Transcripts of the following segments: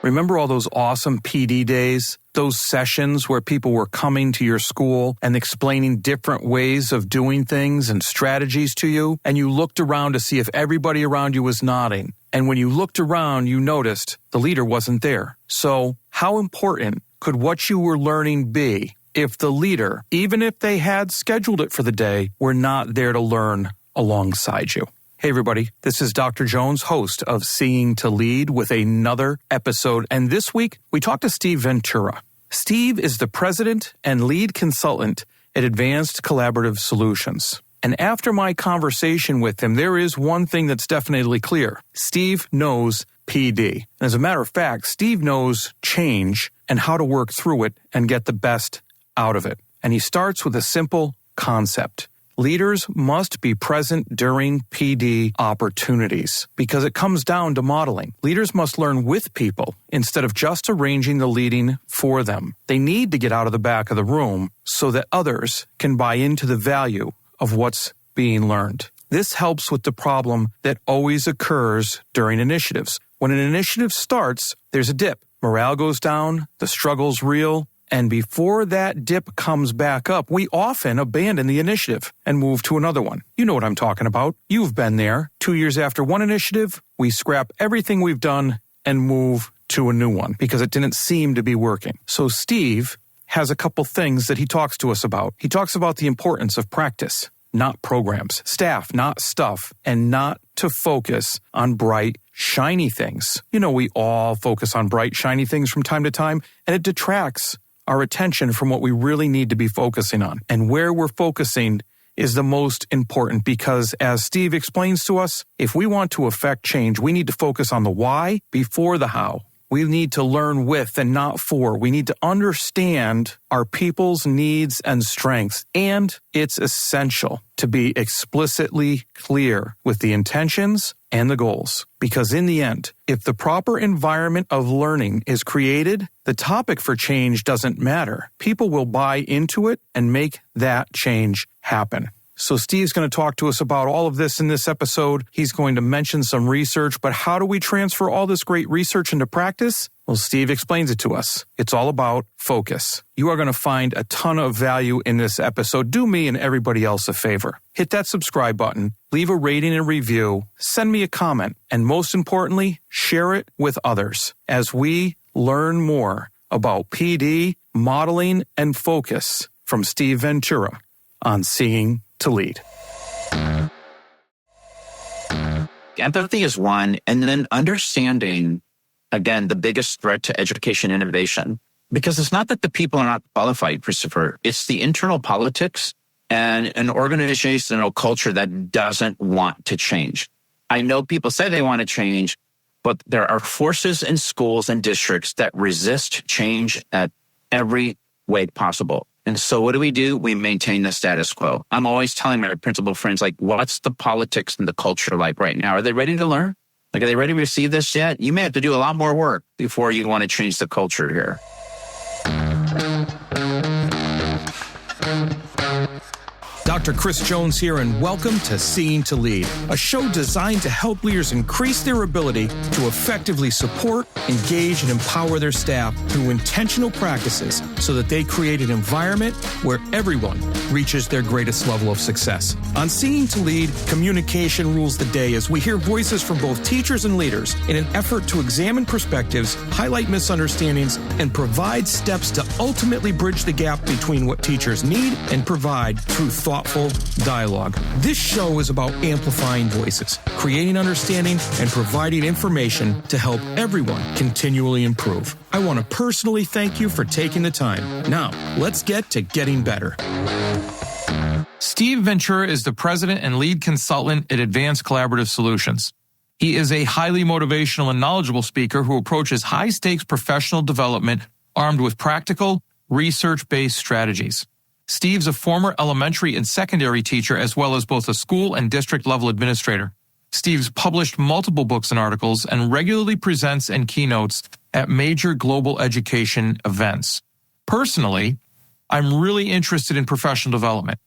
Remember all those awesome PD days? Those sessions where people were coming to your school and explaining different ways of doing things and strategies to you, and you looked around to see if everybody around you was nodding. And when you looked around, you noticed the leader wasn't there. So how important could what you were learning be if the leader, even if they had scheduled it for the day, were not there to learn alongside you? Hey everybody, this is Dr. Jones, host of Seeing to Lead, with another episode. And this week, we talked to Steve Ventura. Steve is the president and lead consultant at Advanced Collaborative Solutions. And after my conversation with him, there is one thing that's definitely clear. Steve knows PD. As a matter of fact, Steve knows change and how to work through it and get the best out of it. And he starts with a simple concept. Leaders must be present during PD opportunities because it comes down to modeling. Leaders must learn with people instead of just arranging the leading for them. They need to get out of the back of the room so that others can buy into the value of what's being learned. This helps with the problem that always occurs during initiatives. When an initiative starts, there's a dip. Morale goes down, the struggle's real, and before that dip comes back up, we often abandon the initiative and move to another one. You know what I'm talking about. You've been there. 2 years after one initiative, we scrap everything we've done and move to a new one because it didn't seem to be working. So Steve has a couple things that he talks to us about. He talks about the importance of practice, not programs, staff, not stuff, and not to focus on bright, shiny things. You know, we all focus on bright, shiny things from time to time, and it detracts our attention from what we really need to be focusing on. And where we're focusing is the most important because, as Steve explains to us, if we want to affect change, we need to focus on the why before the how. We need to learn with and not for. We need to understand our people's needs and strengths. And it's essential to be explicitly clear with the intentions and the goals. Because in the end, if the proper environment of learning is created, the topic for change doesn't matter. People will buy into it and make that change happen. So Steve's going to talk to us about all of this in this episode. He's going to mention some research, but how do we transfer all this great research into practice? Well, Steve explains it to us. It's all about focus. You are going to find a ton of value in this episode. Do me and everybody else a favor. Hit that subscribe button, leave a rating and review, send me a comment, and most importantly, share it with others as we learn more about PD, modeling, and focus from Steve Ventura on Seeing to Lead. Empathy is one, and then understanding, again, the biggest threat to education innovation. Because it's not that the people are not qualified, Christopher. It's the internal politics and an organizational culture that doesn't want to change. I know people say they want to change, but there are forces in schools and districts that resist change at every way possible. And so what do? We maintain the status quo. I'm always telling my principal friends, like, what's the politics and the culture like right now? Are they ready to learn? Like, are they ready to receive this yet? You may have to do a lot more work before you want to change the culture here. Dr. Chris Jones here, and welcome to Seeing to Lead, a show designed to help leaders increase their ability to effectively support, engage, and empower their staff through intentional practices so that they create an environment where everyone reaches their greatest level of success. On Seeing to Lead, communication rules the day as we hear voices from both teachers and leaders in an effort to examine perspectives, highlight misunderstandings, and provide steps to ultimately bridge the gap between what teachers need and provide through thoughtful dialogue. This show is about amplifying voices, creating understanding, and providing information to help everyone continually improve. I want to personally thank you for taking the time. Now, let's get to getting better. Steve Ventura is the president and lead consultant at Advanced Collaborative Solutions. He is a highly motivational and knowledgeable speaker who approaches high-stakes professional development armed with practical, research-based strategies. Steve's a former elementary and secondary teacher as well as both a school and district-level administrator. Steve's published multiple books and articles and regularly presents and keynotes at major global education events. Personally, I'm really interested in professional development.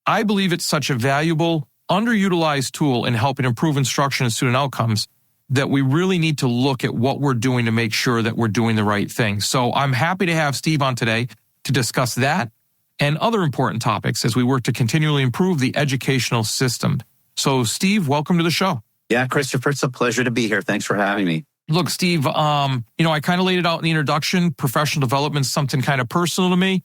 I believe it's such a valuable, underutilized tool in helping improve instruction and student outcomes that we really need to look at what we're doing to make sure that we're doing the right thing. So I'm happy to have Steve on today to discuss that and other important topics as we work to continually improve the educational system. So Steve, welcome to the show. Yeah, Christopher, it's a pleasure to be here. Thanks for having me. Look, Steve, I kind of laid it out in the introduction. Professional development is something kind of personal to me.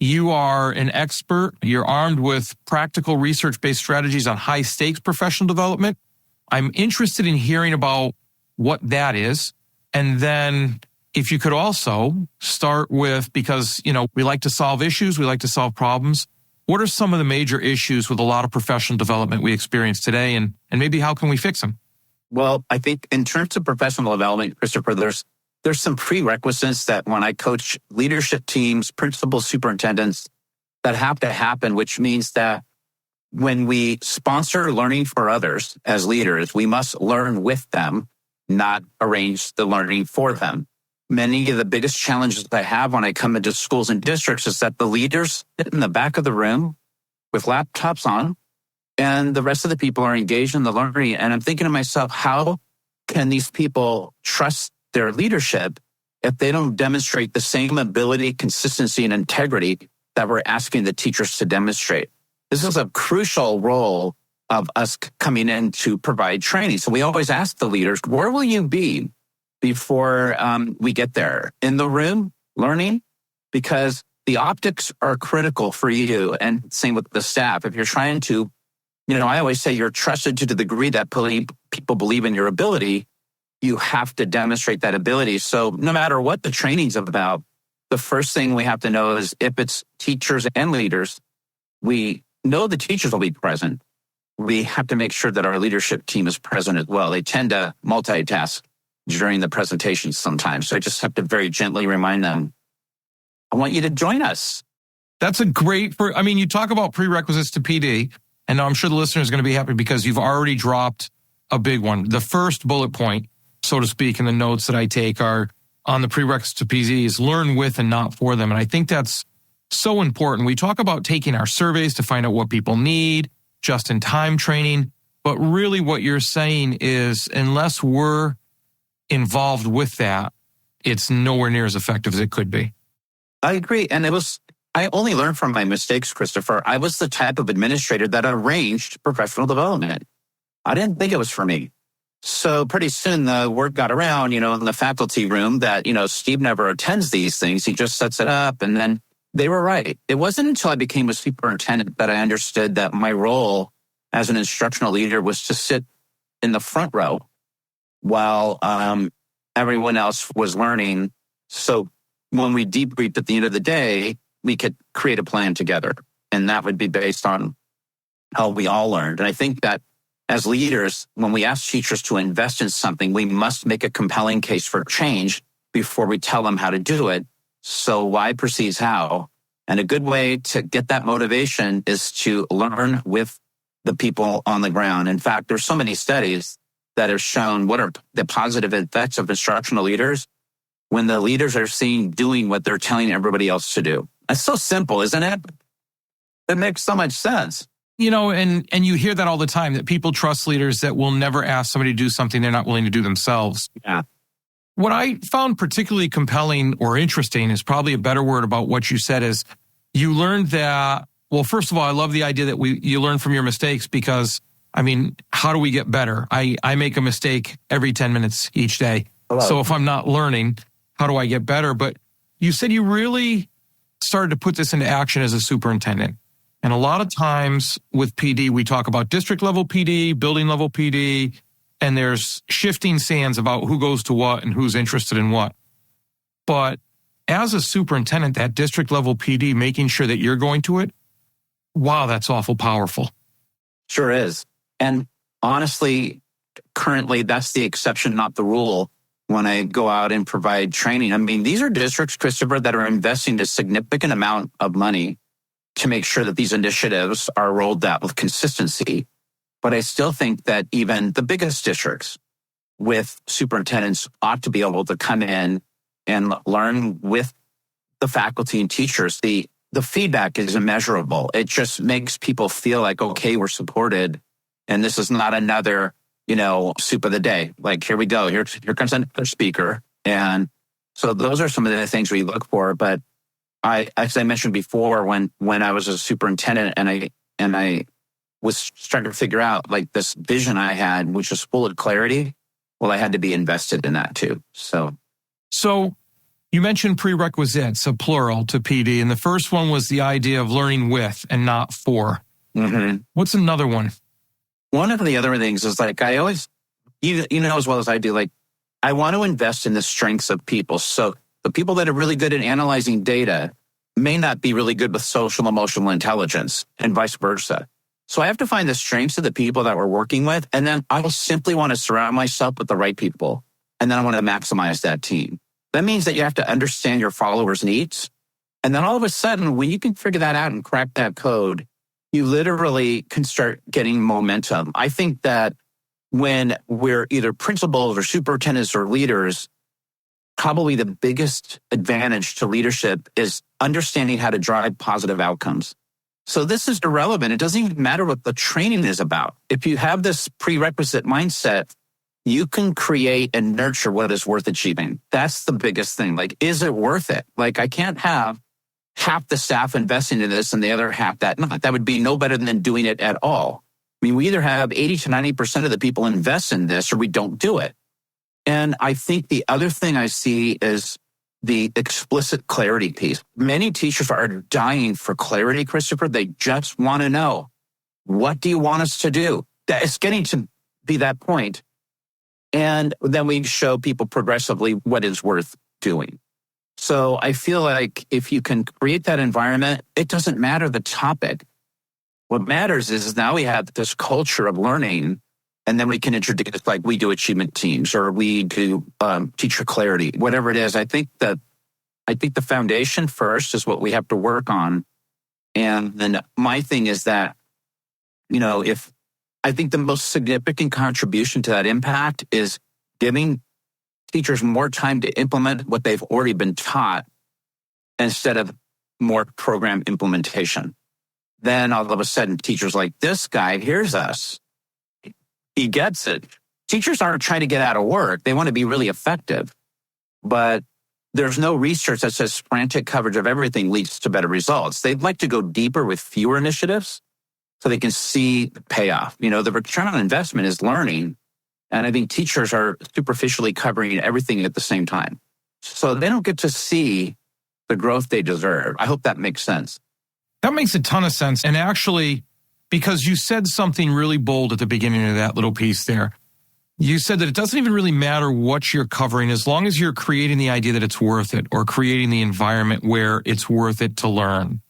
You are an expert. You're armed with practical research-based strategies on high-stakes professional development. I'm interested in hearing about what that is. And then if you could also start with, because, we like to solve issues, we like to solve problems. What are some of the major issues with a lot of professional development we experience today, and maybe how can we fix them? Well, I think in terms of professional development, Christopher, there's some prerequisites that when I coach leadership teams, principals, superintendents, that have to happen, which means that when we sponsor learning for others as leaders, we must learn with them, not arrange the learning for them. Many of the biggest challenges I have when I come into schools and districts is that the leaders sit in the back of the room with laptops on, and the rest of the people are engaged in the learning. And I'm thinking to myself, how can these people trust their leadership if they don't demonstrate the same ability, consistency, and integrity that we're asking the teachers to demonstrate? This is a crucial role of us coming in to provide training. So we always ask the leaders, where will you be before we get there? In the room, learning? Because the optics are critical for you, and same with the staff. If you're trying to, I always say you're trusted to the degree that people believe in your ability, you have to demonstrate that ability. So no matter what the training's about, the first thing we have to know is if it's teachers and leaders, we know the teachers will be present. We have to make sure that our leadership team is present as well. They tend to multitask during the presentations sometimes. So I just have to very gently remind them, I want you to join us. That's a great, you talk about prerequisites to PD, and I'm sure the listener is going to be happy because you've already dropped a big one. The first bullet point, so to speak, in the notes that I take are on the prerequisites to PD is learn with and not for them. And I think that's so important. We talk about taking our surveys to find out what people need, just-in-time training, but really what you're saying is unless we're involved with that, it's nowhere near as effective as it could be. I agree. And I only learned from my mistakes, Christopher. I was the type of administrator that arranged professional development. I didn't think it was for me. So pretty soon the word got around, in the faculty room that, Steve never attends these things. He just sets it up. And then they were right. It wasn't until I became a superintendent that I understood that my role as an instructional leader was to sit in the front row while everyone else was learning. So when we debriefed at the end of the day, we could create a plan together. And that would be based on how we all learned. And I think that as leaders, when we ask teachers to invest in something, we must make a compelling case for change before we tell them how to do it. So why precedes how? And a good way to get that motivation is to learn with the people on the ground. In fact, there's so many studies that have shown what are the positive effects of instructional leaders when the leaders are seen doing what they're telling everybody else to do. That's so simple, isn't it? It makes so much sense. And you hear that all the time, that people trust leaders that will never ask somebody to do something they're not willing to do themselves. Yeah. What I found particularly compelling or interesting is probably a better word about what you said is you learned that, well, first of all, I love the idea that you learn from your mistakes because, how do we get better? I make a mistake every 10 minutes each day. Hello. So if I'm not learning, how do I get better? But you said you really started to put this into action as a superintendent. And a lot of times with PD, we talk about district level PD, building level PD, and there's shifting sands about who goes to what and who's interested in what. But as a superintendent, that district level PD, making sure that you're going to it, wow, that's awful powerful. Sure is. And honestly, currently, that's the exception, not the rule. When I go out and provide training, these are districts, Christopher, that are investing a significant amount of money to make sure that these initiatives are rolled out with consistency. But I still think that even the biggest districts with superintendents ought to be able to come in and learn with the faculty and teachers. The feedback is immeasurable. It just makes people feel like, okay, we're supported. And this is not another soup of the day. Like, here we go. Here comes another speaker. And so those are some of the things we look for. But as I mentioned before, when I was a superintendent and I was starting to figure out like this vision I had, which was full of clarity, well, I had to be invested in that too. So you mentioned prerequisites, a plural to PD, and the first one was the idea of learning with and not for. Mm-hmm. What's another one? One of the other things is like I always, as well as I do, like I want to invest in the strengths of people. So the people that are really good at analyzing data may not be really good with social emotional intelligence and vice versa. So I have to find the strengths of the people that we're working with. And then I simply want to surround myself with the right people. And then I want to maximize that team. That means that you have to understand your followers' needs. And then all of a sudden, when you can figure that out and crack that code, you literally can start getting momentum. I think that when we're either principals or superintendents or leaders, probably the biggest advantage to leadership is understanding how to drive positive outcomes. So this is irrelevant. It doesn't even matter what the training is about. If you have this prerequisite mindset, you can create and nurture what is worth achieving. That's the biggest thing. Like, is it worth it? Like, I can't have half the staff investing in this and the other half that not. That would be no better than doing it at all. I mean, we either have 80 to 90% of the people invest in this or we don't do it. And I think the other thing I see is the explicit clarity piece. Many teachers are dying for clarity, Christopher. They just want to know, what do you want us to do? It's getting to be that point. And then we show people progressively what is worth doing. So I feel like if you can create that environment, it doesn't matter the topic. What matters is now we have this culture of learning, and then we can introduce, like we do achievement teams or we do teacher clarity, whatever it is. I think the foundation first is what we have to work on. And then my thing is that, if I think the most significant contribution to that impact is giving teachers more time to implement what they've already been taught instead of more program implementation. Then all of a sudden, teachers like, this guy hears us. He gets it. Teachers aren't trying to get out of work. They want to be really effective. But there's no research that says frantic coverage of everything leads to better results. They'd like to go deeper with fewer initiatives so they can see the payoff. The return on investment is learning. And I think teachers are superficially covering everything at the same time. So they don't get to see the growth they deserve. I hope that makes sense. That makes a ton of sense. And actually, because you said something really bold at the beginning of that little piece there. You said that it doesn't even really matter what you're covering as long as you're creating the idea that it's worth it or creating the environment where it's worth it to learn.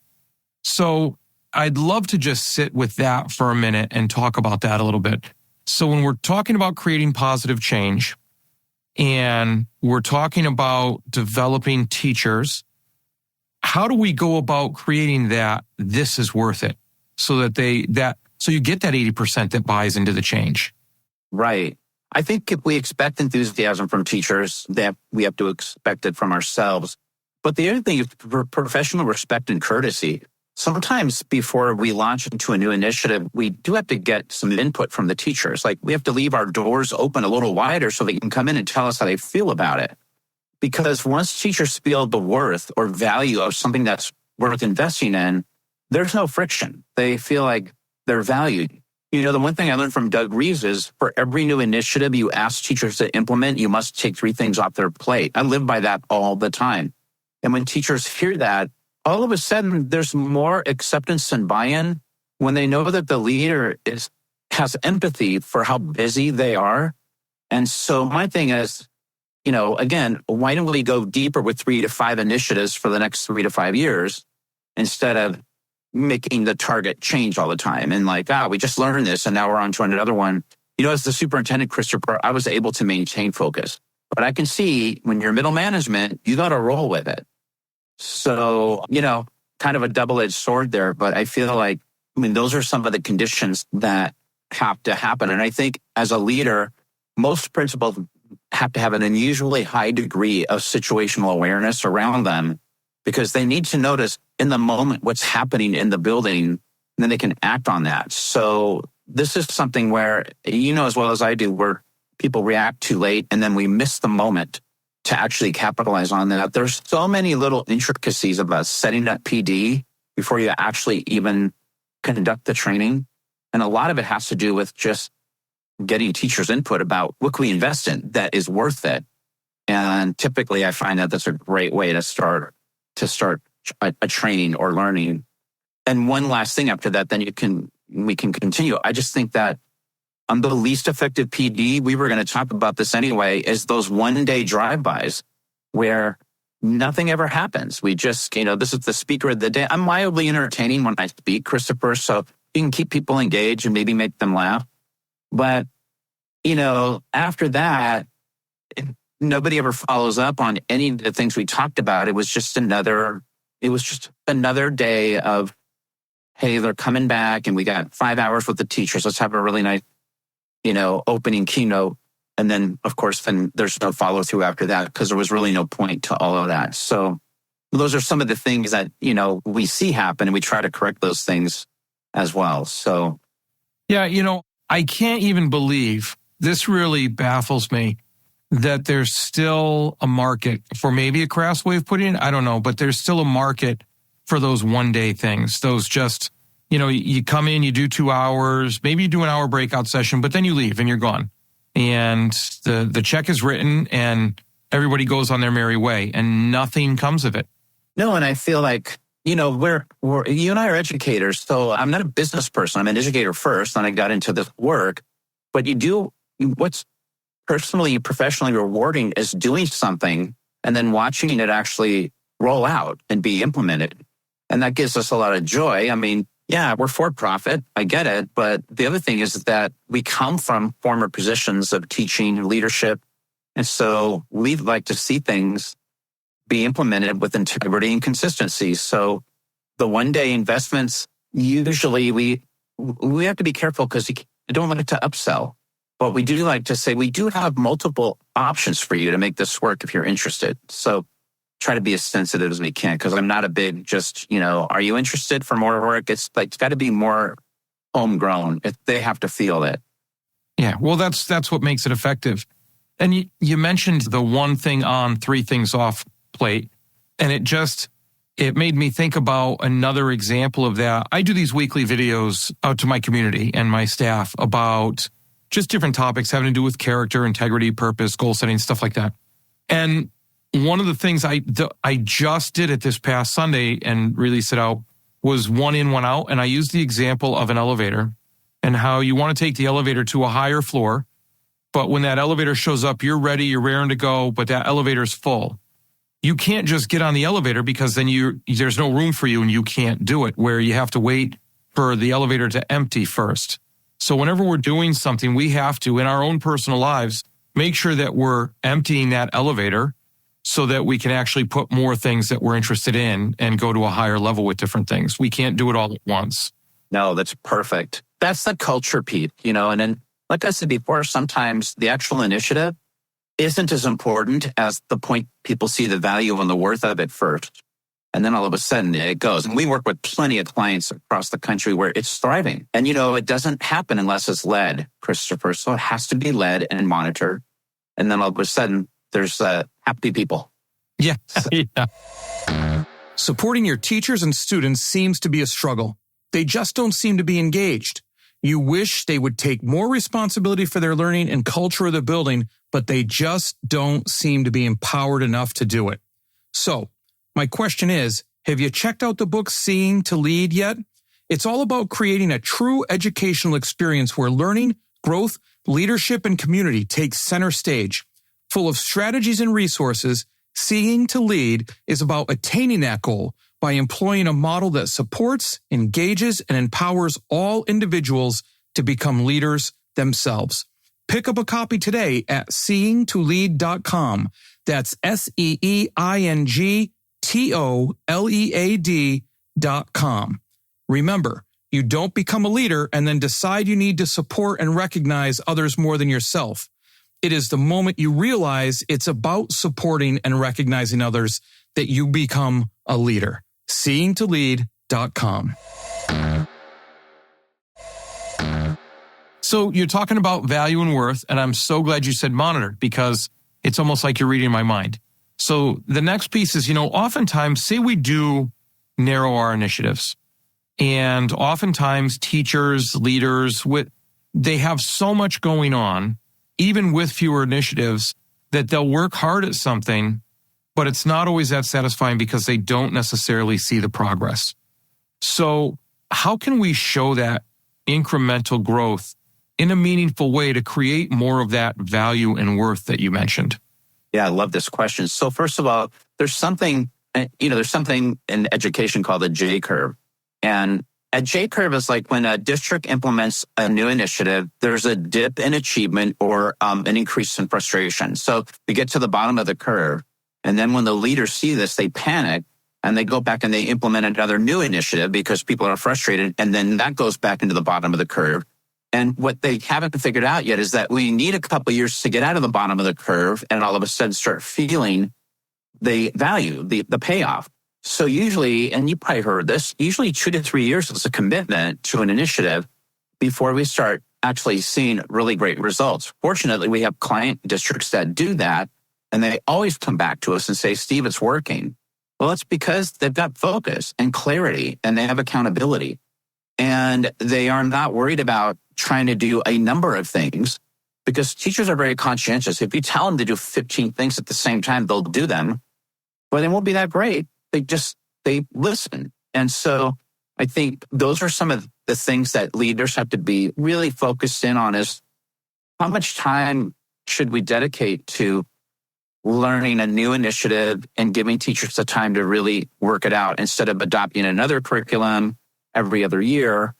So I'd love to just sit with that for a minute and talk about that a little bit. So when we're talking about creating positive change and we're talking about developing teachers, how do we go about creating that this is worth it? So so you get that 80% that buys into the change. Right. I think if we expect enthusiasm from teachers, that we have to expect it from ourselves. But the other thing is professional respect and courtesy. Sometimes before we launch into a new initiative, we do have to get some input from the teachers. Like we have to leave our doors open a little wider so they can come in and tell us how they feel about it. Because once teachers feel the worth or value of something that's worth investing in, there's no friction. They feel like they're valued. The one thing I learned from Doug Reeves is for every new initiative you ask teachers to implement, you must take 3 things off their plate. I live by that all the time. And when teachers hear that, all of a sudden there's more acceptance and buy-in when they know that the leader has empathy for how busy they are. And so my thing is, again, why don't we go deeper with 3 to 5 initiatives for the next 3 to 5 years instead of making the target change all the time and we just learned this and now we're on to another one. As the superintendent, Christopher, I was able to maintain focus. But I can see when you're middle management, you got to roll with it. So, kind of a double-edged sword there. But I feel like, those are some of the conditions that have to happen. And I think as a leader, most principals have to have an unusually high degree of situational awareness around them because they need to notice in the moment what's happening in the building, and then they can act on that. So this is something where, you know as well as I do, where people react too late and then we miss the moment to actually capitalize on that. There's so many little intricacies about setting up PD before you actually even conduct the training. And a lot of it has to do with just getting teachers' input about what can we invest in that is worth it. And typically I find that that's a great way to start a training or learning. And one last thing after that, then we can continue. I just think that on the least effective PD, we were going to talk about this anyway, is those one-day drive-bys where nothing ever happens. We just, this is the speaker of the day. I'm mildly entertaining when I speak, Christopher, so you can keep people engaged and maybe make them laugh. But, after that, nobody ever follows up on any of the things we talked about. It was just another day of, hey, they're coming back and we got 5 hours with the teachers. Let's have a really nice, opening keynote. And then, of course, then there's no follow through after that because there was really no point to all of that. So those are some of the things that, we see happen and we try to correct those things as well. So. Yeah, I can't even believe, this really baffles me, that there's still a market for maybe a crass way of putting it. I don't know, but there's still a market for those one-day things. Those just, you come in, you do 2 hours, maybe you do an hour breakout session, but then you leave and you're gone. And the check is written and everybody goes on their merry way and nothing comes of it. No, and I feel like, we're you and I are educators, so I'm not a business person. I'm an educator first, and I got into this work. But what's personally, professionally rewarding is doing something and then watching it actually roll out and be implemented. And that gives us a lot of joy. I mean, yeah, we're for profit. I get it. But the other thing is that we come from former positions of teaching and leadership. And so we'd like to see things be implemented with integrity and consistency. So the one-day investments, usually we have to be careful because you don't want it to upsell. But we do like to say we do have multiple options for you to make this work if you're interested. So try to be as sensitive as we can because I'm not a big just, are you interested for more work? It's got to be more homegrown. They have to feel it. Yeah, well, that's what makes it effective. And you mentioned the one thing on, 3 things off plate. And it made me think about another example of that. I do these weekly videos out to my community and my staff about just different topics having to do with character, integrity, purpose, goal setting, stuff like that. And one of the things I just did it this past Sunday and released it out was 1 in, 1 out. And I used the example of an elevator and how you want to take the elevator to a higher floor. But when that elevator shows up, you're ready, you're raring to go, but that elevator's full. You can't just get on the elevator because then there's no room for you and you can't do it, where you have to wait for the elevator to empty first. So whenever we're doing something, we have to, in our own personal lives, make sure that we're emptying that elevator so that we can actually put more things that we're interested in and go to a higher level with different things. We can't do it all at once. No, that's perfect. That's the culture, Pete, and then, like I said before, sometimes the actual initiative isn't as important as the point people see the value and the worth of it first. And then all of a sudden it goes. And we work with plenty of clients across the country where it's thriving. And, it doesn't happen unless it's led, Christopher. So it has to be led and monitored. And then all of a sudden there's happy people. Yeah. So. Yeah. Supporting your teachers and students seems to be a struggle. They just don't seem to be engaged. You wish they would take more responsibility for their learning and culture of the building, but they just don't seem to be empowered enough to do it. So, my question is, have you checked out the book Seeing to Lead yet? It's all about creating a true educational experience where learning, growth, leadership, and community take center stage. Full of strategies and resources, Seeing to Lead is about attaining that goal by employing a model that supports, engages, and empowers all individuals to become leaders themselves. Pick up a copy today at seeingtolead.com. That's seeingtolead.com. Remember, you don't become a leader and then decide you need to support and recognize others more than yourself. It is the moment you realize it's about supporting and recognizing others that you become a leader. seeingtolead.com. So you're talking about value and worth, and I'm so glad you said monitor because it's almost like you're reading my mind. So the next piece is, oftentimes, say we do narrow our initiatives, and oftentimes teachers, leaders, they have so much going on, even with fewer initiatives, that they'll work hard at something, but it's not always that satisfying because they don't necessarily see the progress. So how can we show that incremental growth in a meaningful way to create more of that value and worth that you mentioned? Yeah, I love this question. So first of all, there's something in education called a J curve. And a J curve is like when a district implements a new initiative, there's a dip in achievement or an increase in frustration. So we get to the bottom of the curve. And then when the leaders see this, they panic and they go back and they implement another new initiative because people are frustrated. And then that goes back into the bottom of the curve. And what they haven't figured out yet is that we need a couple of years to get out of the bottom of the curve and all of a sudden start feeling the value, the payoff. So usually, and you probably heard this, usually 2 to 3 years is a commitment to an initiative before we start actually seeing really great results. Fortunately, we have client districts that do that, and they always come back to us and say, Steve, it's working. Well, it's because they've got focus and clarity, and they have accountability. And they are not worried about trying to do a number of things because teachers are very conscientious. If you tell them to do 15 things at the same time, they'll do them, but they won't be that great. They listen. And so I think those are some of the things that leaders have to be really focused in on is how much time should we dedicate to learning a new initiative and giving teachers the time to really work it out instead of adopting another curriculum every other year.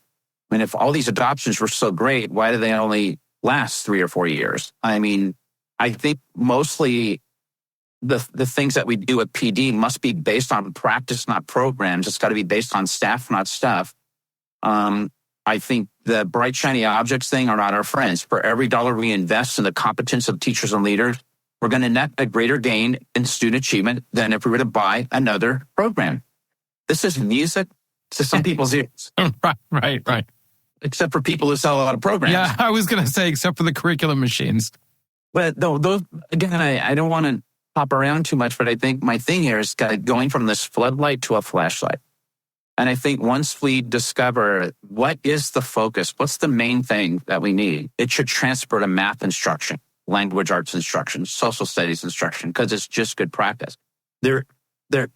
And if all these adoptions were so great, why do they only last 3 or 4 years? I mean, I think mostly the things that we do at PD must be based on practice, not programs. It's got to be based on staff, not stuff. I think the bright, shiny objects thing are not our friends. For every dollar we invest in the competence of teachers and leaders, we're going to net a greater gain in student achievement than if we were to buy another program. This is music to some people's ears. Right. Except for people who sell a lot of programs. Yeah, I was going to say, except for the curriculum machines. But those, again, I don't want to hop around too much, but I think my thing here is going from this floodlight to a flashlight. And I think once we discover what is the focus, what's the main thing that we need, it should transfer to math instruction, language arts instruction, social studies instruction, because it's just good practice. There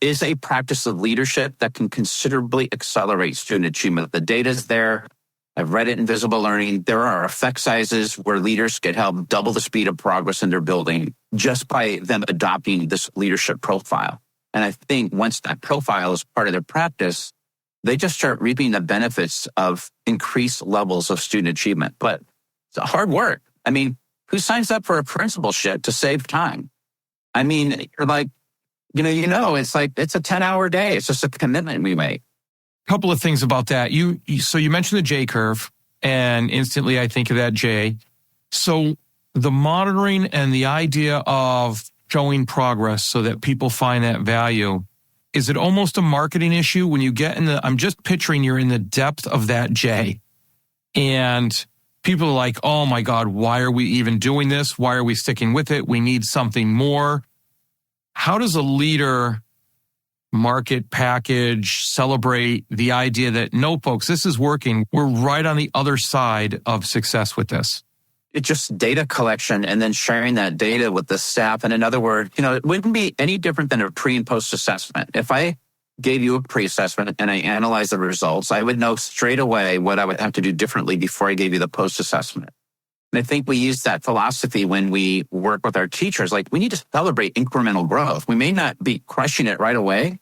is a practice of leadership that can considerably accelerate student achievement. The data's there. I've read it in Visible Learning. There are effect sizes where leaders can help double the speed of progress in their building just by them adopting this leadership profile. And I think once that profile is part of their practice, they just start reaping the benefits of increased levels of student achievement. But it's hard work. I mean, who signs up for a principalship to save time? I mean, you're like, it's like, it's a 10-hour day. It's just a commitment we make. Couple of things about that. So you mentioned the J curve, and instantly I think of that J. So the monitoring and the idea of showing progress so that people find that value, is it almost a marketing issue when you get I'm just picturing you're in the depth of that J and people are like, oh my God, why are we even doing this? Why are we sticking with it? We need something more. How does a leader market, package, celebrate the idea that, no, folks, this is working. We're right on the other side of success with this? It's just data collection and then sharing that data with the staff. And in other words, it wouldn't be any different than a pre and post assessment. If I gave you a pre-assessment and I analyzed the results, I would know straight away what I would have to do differently before I gave you the post assessment. And I think we use that philosophy when we work with our teachers. Like, we need to celebrate incremental growth. We may not be crushing it right away,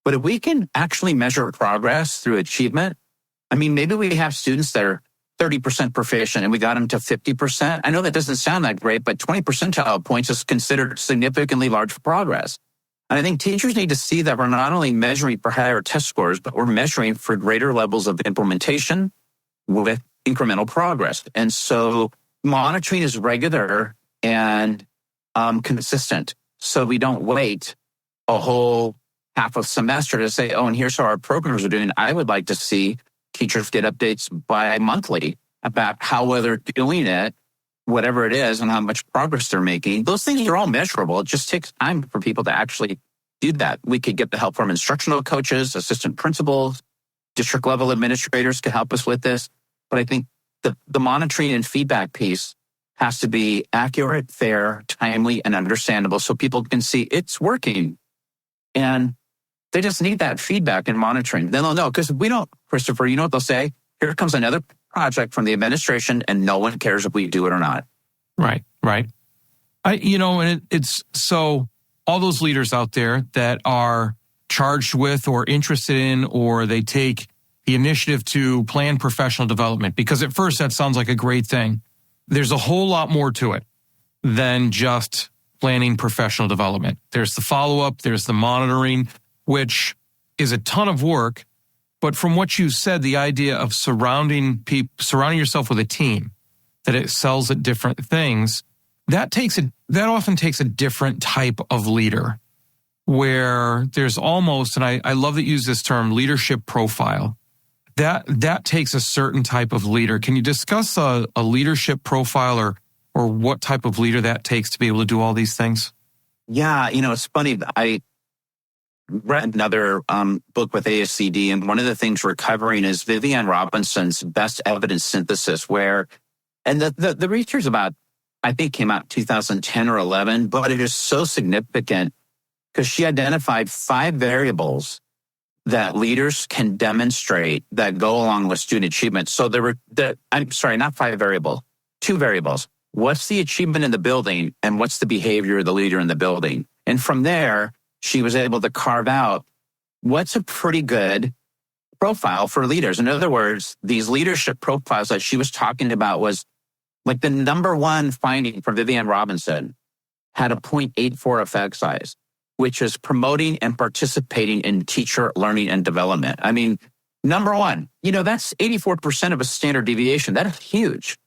but if we can actually measure progress through achievement, I mean, maybe we have students that are 30% proficient and we got them to 50%. I know that doesn't sound that great, but 20 percentile points is considered significantly large progress. And I think teachers need to see that we're not only measuring for higher test scores, but we're measuring for greater levels of implementation with incremental progress. And so monitoring is regular and consistent. So we don't wait a whole half a semester to say, oh, and here's how our programs are doing. I would like to see teachers get updates bi-monthly about how well they're doing it, whatever it is, and how much progress they're making. Those things are all measurable. It just takes time for people to actually do that. We could get the help from instructional coaches, assistant principals, district level administrators could help us with this. But I think the monitoring and feedback piece has to be accurate, fair, timely, and understandable so people can see it's working. And they just need that feedback and monitoring. Then they'll know, because we don't, Christopher, you know what they'll say? Here comes another project from the administration and no one cares if we do it or not. Right. And it's so all those leaders out there that are charged with or interested in, or they take the initiative to plan professional development, because at first that sounds like a great thing. There's a whole lot more to it than just planning professional development. There's the follow-up, there's the monitoring, which is a ton of work. But from what you said, the idea of surrounding yourself with a team that excels at different things, that often takes a different type of leader, where there's almost, and I love that you use this term, leadership profile. That takes a certain type of leader. Can you discuss a leadership profile or what type of leader that takes to be able to do all these things? Yeah, it's funny. I read another book with ASCD, and one of the things we're covering is Vivian Robinson's best evidence synthesis, and the research about, I think, came out in 2010 or 11, but it is so significant because she identified 5 variables that leaders can demonstrate that go along with student achievement. So not 5 variables, 2 variables. What's the achievement in the building and what's the behavior of the leader in the building? And from there, she was able to carve out what's a pretty good profile for leaders. In other words, these leadership profiles that she was talking about was like the number one finding from Vivian Robinson had a 0.84 effect size, which is promoting and participating in teacher learning and development. I mean, number one, that's 84% of a standard deviation. That is huge.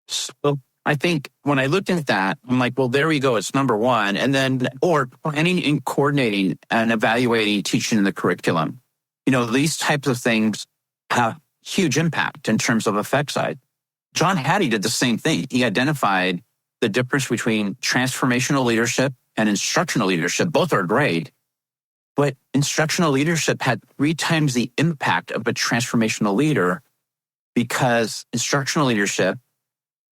So I think when I looked at that, I'm like, well, there we go. It's number one. And then, or planning and coordinating and evaluating teaching in the curriculum. These types of things have huge impact in terms of effect size. John Hattie did the same thing. He identified the difference between transformational leadership and instructional leadership. Both are great, but instructional leadership had 3 times the impact of a transformational leader, because instructional leadership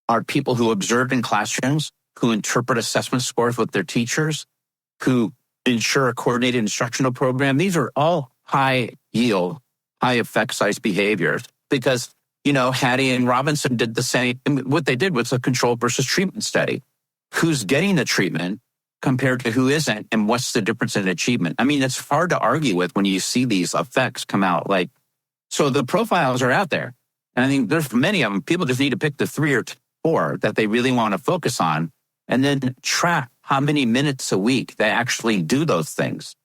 are people who observe in classrooms, who interpret assessment scores with their teachers, who ensure a coordinated instructional program. These are all high yield, high effect size behaviors, because, Hattie and Robinson did the same. What they did was a control versus treatment study. Who's getting the treatment compared to who isn't, and what's the difference in achievement? I mean, it's hard to argue with when you see these effects come out. So the profiles are out there. And I think there's many of them. People just need to pick the 3 or 4 that they really want to focus on, and then track how many minutes a week they actually do those things.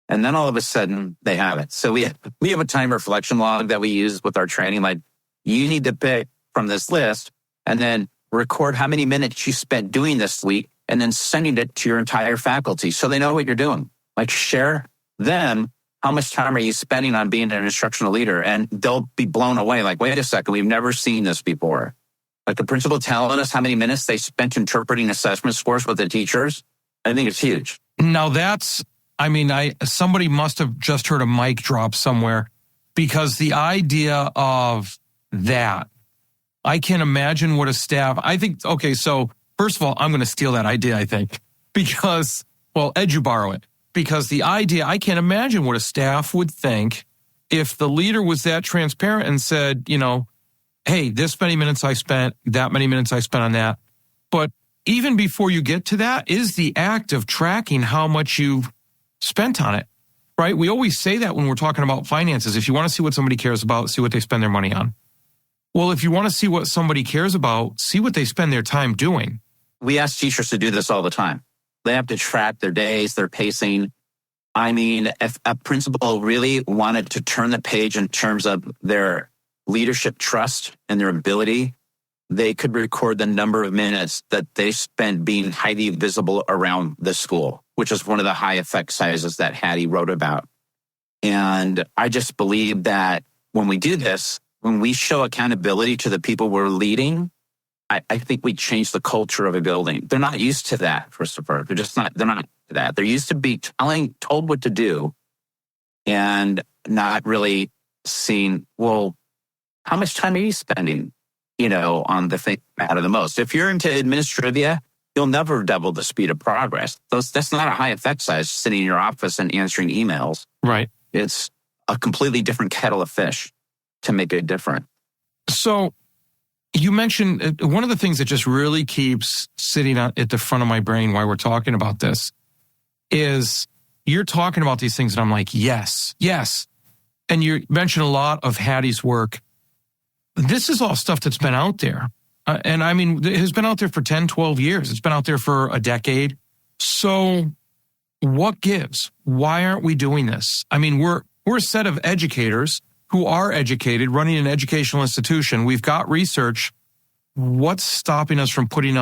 And then all of a sudden they have it. So we have a time reflection log that we use with our training. Like, you need to pick from this list and then record how many minutes you spent doing this week, and then sending it to your entire faculty so they know what you're doing. Like, share them how much time are you spending on being an instructional leader, and they'll be blown away. Like, wait a second, we've never seen this before. Like the principal telling us how many minutes they spent interpreting assessment scores with the teachers. I think it's huge. Now somebody must have just heard a mic drop somewhere, because the idea of that, I can imagine what a staff, I think, okay, so first of all, I'm going to steal that idea, I think, because, well, Ed, you borrow it. Because the idea, I can't imagine what a staff would think if the leader was that transparent and said, hey, this many minutes I spent, that many minutes I spent on that. But even before you get to that is the act of tracking how much you've spent on it, right? We always say that when we're talking about finances. If you want to see what somebody cares about, see what they spend their money on. Well, if you want to see what somebody cares about, see what they spend their time doing. We ask teachers to do this all the time. They have to track their days, their pacing. I mean, if a principal really wanted to turn the page in terms of their leadership trust and their ability, they could record the number of minutes that they spent being highly visible around the school, which is one of the high effect sizes that Hattie wrote about. And I just believe that when we do this, when we show accountability to the people we're leading, I think we change the culture of a building. They're not used to that, Christopher. They're not to that. They're used to be told what to do and not really seeing, well, how much time are you spending, on the thing that matter the most? If you're into administrivia, you'll never double the speed of progress. That's not a high effect size sitting in your office and answering emails. Right. It's a completely different kettle of fish to make it different. So you mentioned one of the things that just really keeps sitting at the front of my brain while we're talking about this is you're talking about these things and I'm like, yes. And you mentioned a lot of Hattie's work. This is all stuff that's been out there. And I mean, it has been out there for 10, 12 years. It's been out there for a decade. So what gives? Why aren't we doing this? I mean, we're a set of educators who are educated, running an educational institution. We've got research. What's stopping us from putting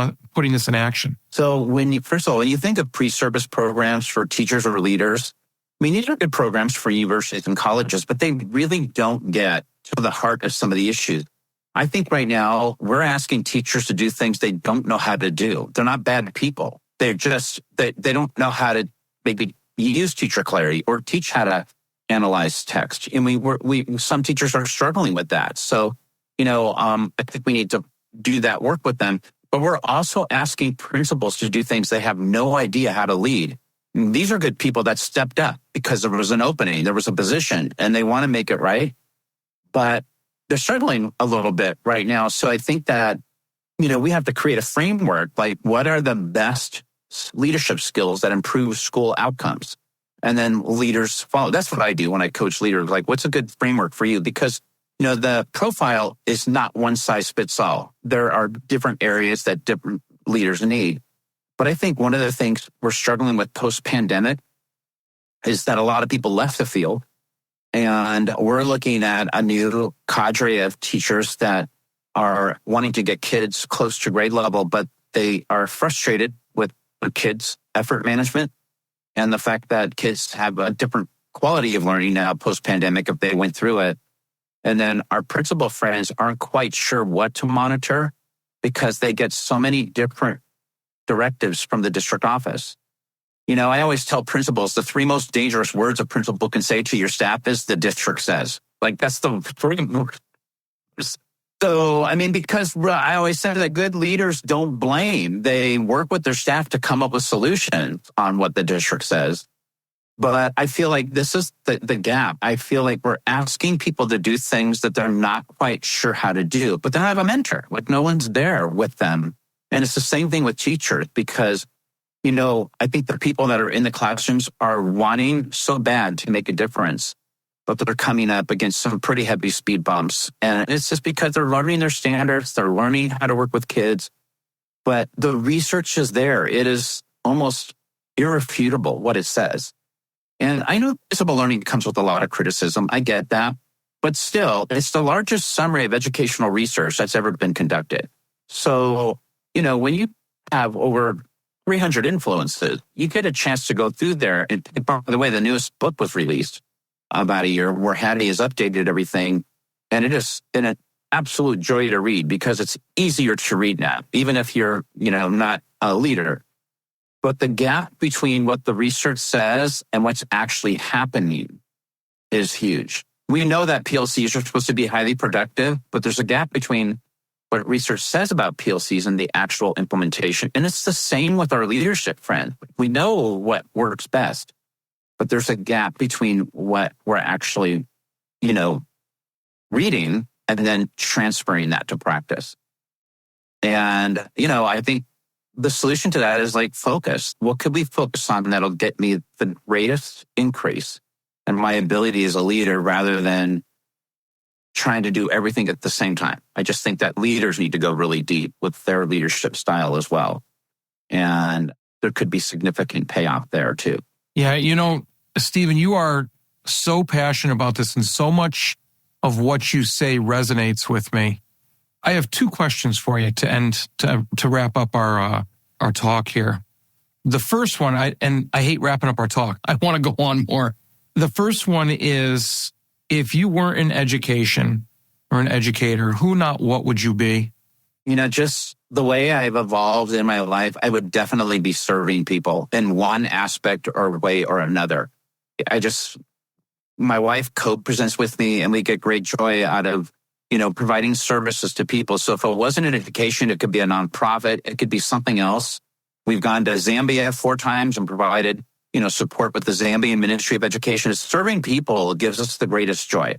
this in action? So first of all, when you think of pre-service programs for teachers or leaders, I mean, these are good programs for universities and colleges, but they really don't get to the heart of some of the issues. I think right now we're asking teachers to do things they don't know how to do. They're not bad people. They're just, they don't know how to maybe use teacher clarity or teach how to analyze text. And some teachers are struggling with that. So, I think we need to do that work with them. But we're also asking principals to do things they have no idea how to lead. And these are good people that stepped up because there was an opening, there was a position, and they want to make it right. But they're struggling a little bit right now. So I think that, we have to create a framework, like what are the best leadership skills that improve school outcomes? And then leaders follow. That's what I do when I coach leaders. Like, what's a good framework for you? Because, the profile is not one size fits all. There are different areas that different leaders need. But I think one of the things we're struggling with post-pandemic is that a lot of people left the field. And we're looking at a new cadre of teachers that are wanting to get kids close to grade level, but they are frustrated with the kids' effort management and the fact that kids have a different quality of learning now post-pandemic if they went through it. And then our principal friends aren't quite sure what to monitor because they get so many different directives from the district office. I always tell principals the 3 most dangerous words a principal can say to your staff is the district says. Like, that's the 3 words. So, because I always say that good leaders don't blame. They work with their staff to come up with solutions on what the district says. But I feel like this is the gap. I feel like we're asking people to do things that they're not quite sure how to do. But then I have a mentor. Like, no one's there with them. And it's the same thing with teachers because I think the people that are in the classrooms are wanting so bad to make a difference, but they're coming up against some pretty heavy speed bumps. And it's just because they're learning their standards, they're learning how to work with kids, but the research is there. It is almost irrefutable what it says. And I know visible learning comes with a lot of criticism. I get that. But still, it's the largest summary of educational research that's ever been conducted. So, when you have over 300 influences, you get a chance to go through there. And by the way, the newest book was released about a year where Hattie has updated everything. And it is an absolute joy to read because it's easier to read now, even if you're, not a leader. But the gap between what the research says and what's actually happening is huge. We know that PLCs are supposed to be highly productive, but there's a gap between what research says about PLCs and the actual implementation. And it's the same with our leadership, friend. We know what works best, but there's a gap between what we're actually, reading and then transferring that to practice. And, I think the solution to that is like focus. What could we focus on that'll get me the greatest increase in my ability as a leader rather than trying to do everything at the same time? I just think that leaders need to go really deep with their leadership style as well. And there could be significant payoff there too. Yeah, Stephen, you are so passionate about this and so much of what you say resonates with me. I have 2 questions for you to wrap up our talk here. The first one, I hate wrapping up our talk. I want to go on more. The first one is, if you weren't in education, or an educator, who, not what would you be? Just the way I've evolved in my life, I would definitely be serving people in one aspect or way or another. My wife co-presents with me and we get great joy out of, providing services to people. So if it wasn't an education, it could be a nonprofit, it could be something else. We've gone to Zambia 4 times and provided, support with the Zambian Ministry of Education. Serving people gives us the greatest joy.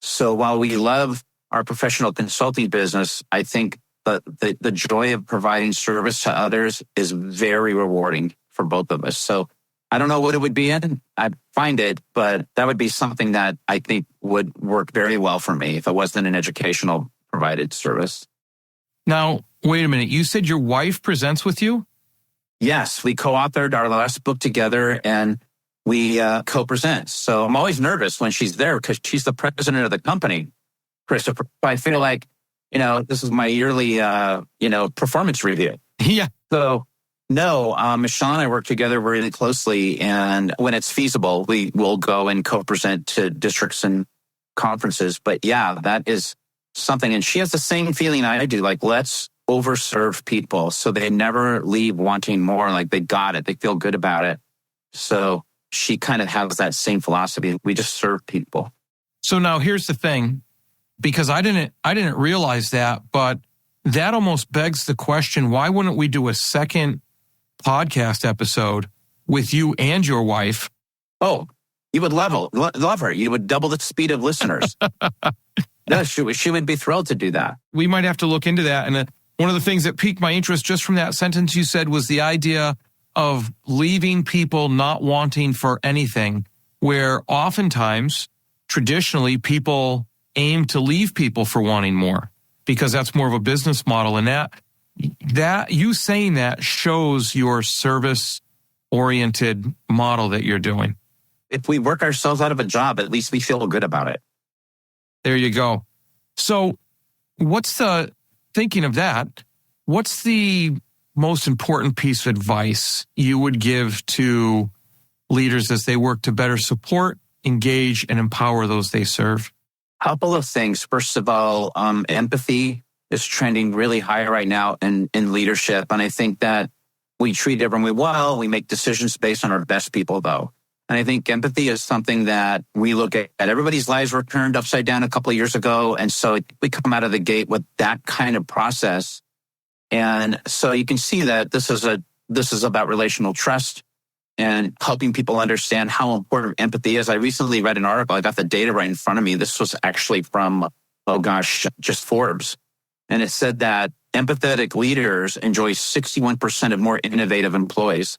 So while we love our professional consulting business, I think the joy of providing service to others is very rewarding for both of us. So I don't know what it would be in. I'd find it, but that would be something that I think would work very well for me if it wasn't an educational provided service. Now, wait a minute. You said your wife presents with you? Yes, we co-authored our last book together and we co-present. So I'm always nervous when she's there because she's the president of the company, Christopher. I feel like, this is my yearly, performance review. Yeah. So no, Michelle and I work together really closely. And when it's feasible, we will go and co-present to districts and conferences. But yeah, that is something. And she has the same feeling I do, like, let's overserve people so they never leave wanting more, like they got it, they feel good about it. So she kind of has that same philosophy. We just serve people. So now here's the thing, because I didn't realize that, but that almost begs the question, why wouldn't we do a second podcast episode with you and your wife? Oh, you would love her. You would double the speed of listeners. No, she would be thrilled to do that. We might have to look into that. And one of the things that piqued my interest just from that sentence you said was the idea of leaving people not wanting for anything, where oftentimes, traditionally, people aim to leave people for wanting more because that's more of a business model. And that you saying that shows your service-oriented model that you're doing. If we work ourselves out of a job, at least we feel good about it. There you go. So thinking of that, what's the most important piece of advice you would give to leaders as they work to better support, engage, and empower those they serve? Couple of things. First of all, empathy is trending really high right now in leadership. And I think that we treat everyone well. We make decisions based on our best people, though. And I think empathy is something that we look at. Everybody's lives were turned upside down a couple of years ago. And so we come out of the gate with that kind of process. And so you can see that this is about relational trust and helping people understand how important empathy is. I recently read an article. I got the data right in front of me. This was actually from, just Forbes. And it said that empathetic leaders enjoy 61% of more innovative employees.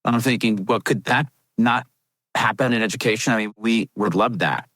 I'm thinking, well, could that not happen in education? I mean, we would love that.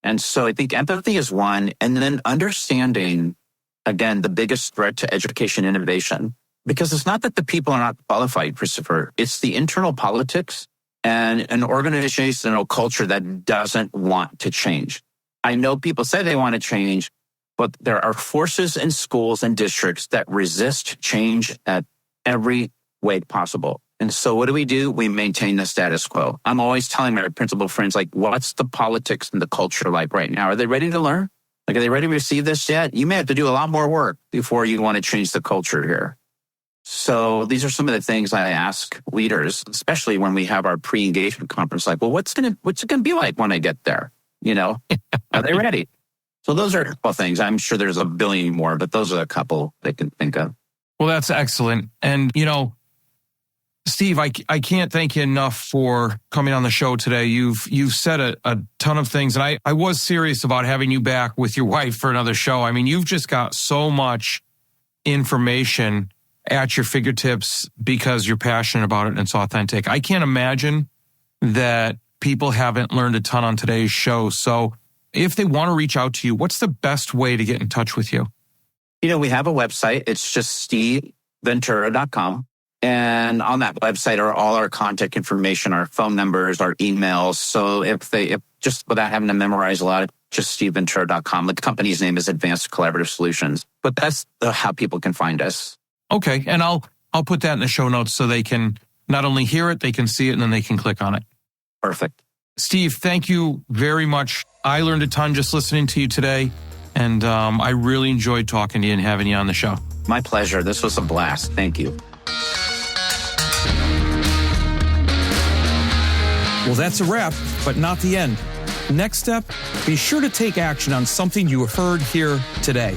And so I think empathy is one. And then understanding, again, the biggest threat to education innovation. Because it's not that the people are not qualified, Christopher. It's the internal politics and an organizational culture that doesn't want to change. I know people say they want to change, but there are forces in schools and districts that resist change at every way possible. And so what do? We maintain the status quo. I'm always telling my principal friends, like, what's the politics and the culture like right now? Are they ready to learn? Like, are they ready to receive this yet? You may have to do a lot more work before you want to change the culture here. So these are some of the things I ask leaders, especially when we have our pre-engagement conference, like, well, what's it going to be like when I get there? Are they ready? So those are a couple of things. I'm sure there's a billion more, but those are a couple they can think of. Well, that's excellent. And, Steve, I can't thank you enough for coming on the show today. You've said a ton of things, and I was serious about having you back with your wife for another show. I mean, you've just got so much information at your fingertips because you're passionate about it and it's authentic. I can't imagine that people haven't learned a ton on today's show. So if they want to reach out to you, what's the best way to get in touch with you? We have a website. It's just steveventura.com. And on that website are all our contact information, our phone numbers, our emails. So if just without having to memorize a lot, just steveventura.com. The company's name is Advanced Collaborative Solutions. But that's how people can find us. Okay. And I'll put that in the show notes so they can not only hear it, they can see it, and then they can click on it. Perfect. Steve, thank you very much. I learned a ton just listening to you today. And I really enjoyed talking to you and having you on the show. My pleasure. This was a blast. Thank you. Well, that's a wrap, but not the end. Next step, be sure to take action on something you heard here today.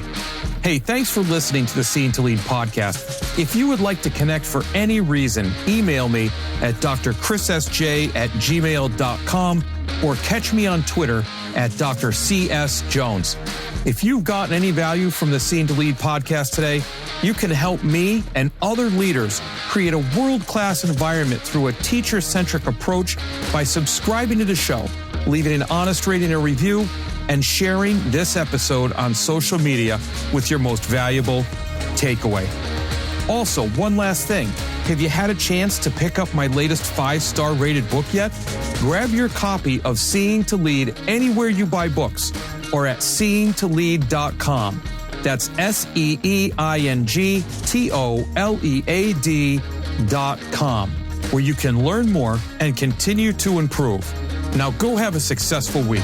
Hey, thanks for listening to the Seeing to Lead podcast. If you would like to connect for any reason, email me at drchrissj@gmail.com or catch me on Twitter at Dr. C.S. Jones. If you've gotten any value from the Seeing to Lead podcast today, you can help me and other leaders create a world-class environment through a teacher-centric approach by subscribing to the show, leaving an honest rating and review, and sharing this episode on social media with your most valuable takeaway. Also, one last thing. Have you had a chance to pick up my latest 5-star rated book yet? Grab your copy of Seeing to Lead anywhere you buy books or at seeingtolead.com. That's seeingtolead.com, where you can learn more and continue to improve. Now go have a successful week.